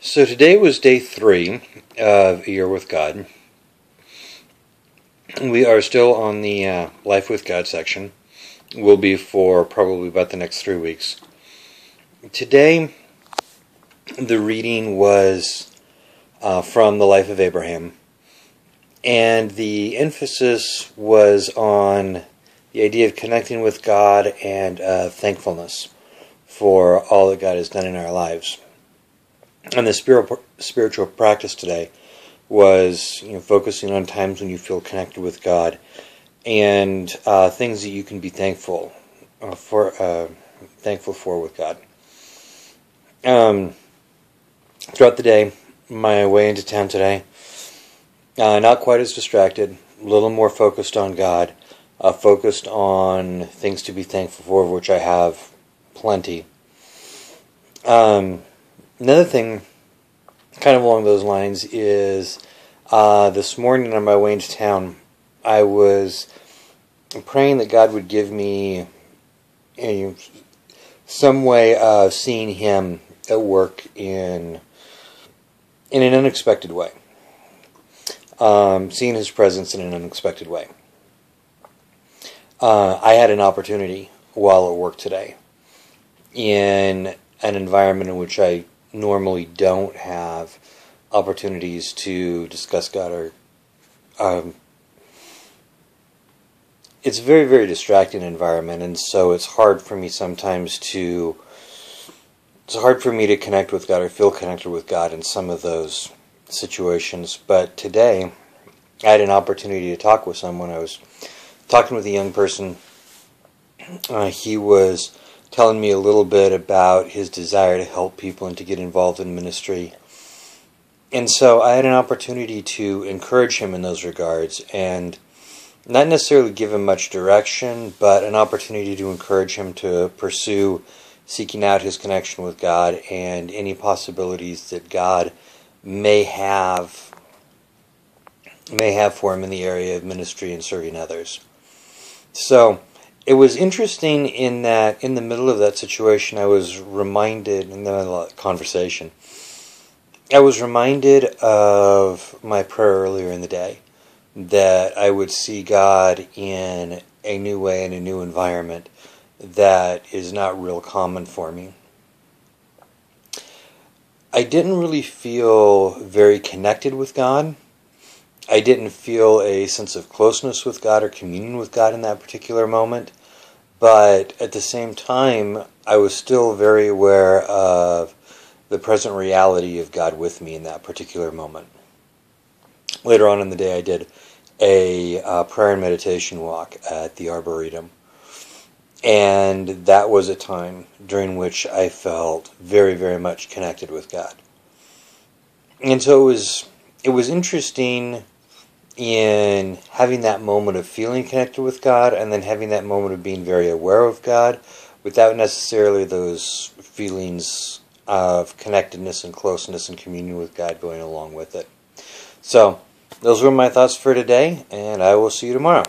So today was day 3 of A Year with God. We are still on the Life with God section. We'll be for probably about the next 3 weeks. Today, the reading was from the Life of Abraham. And the emphasis was on the idea of connecting with God and thankfulness for all that God has done in our lives. And the spiritual practice today was focusing on times when you feel connected with God and things that you can be thankful for with God. Throughout the day, my way into town today, not quite as distracted, a little more focused on God, focused on things to be thankful for, of which I have plenty. Another thing, kind of along those lines, is this morning on my way into town, I was praying that God would give me some way of seeing Him at work in an unexpected way. Seeing His presence in an unexpected way. I had an opportunity while at work today in an environment in which I normally don't have opportunities to discuss God, or it's a very, very distracting environment, and so it's hard for me sometimes to connect with God or feel connected with God in some of those situations. But today I had an opportunity to talk with someone. I was talking with a young person. He was telling me a little bit about his desire to help people and to get involved in ministry. And so I had an opportunity to encourage him in those regards, and not necessarily give him much direction, but an opportunity to encourage him to pursue seeking out his connection with God and any possibilities that God may have for him in the area of ministry and serving others. So it was interesting in that in the middle of that situation, I was reminded, in the conversation, I was reminded of my prayer earlier in the day, that I would see God in a new way, in a new environment that is not real common for me. I didn't really feel very connected with God. I didn't feel a sense of closeness with God or communion with God in that particular moment, but at the same time, I was still very aware of the present reality of God with me in that particular moment. Later on in the day, I did a prayer and meditation walk at the Arboretum, and that was a time during which I felt very, very much connected with God. And so it was interesting in having that moment of feeling connected with God, and then having that moment of being very aware of God without necessarily those feelings of connectedness and closeness and communion with God going along with it. So those were my thoughts for today, and I will see you tomorrow.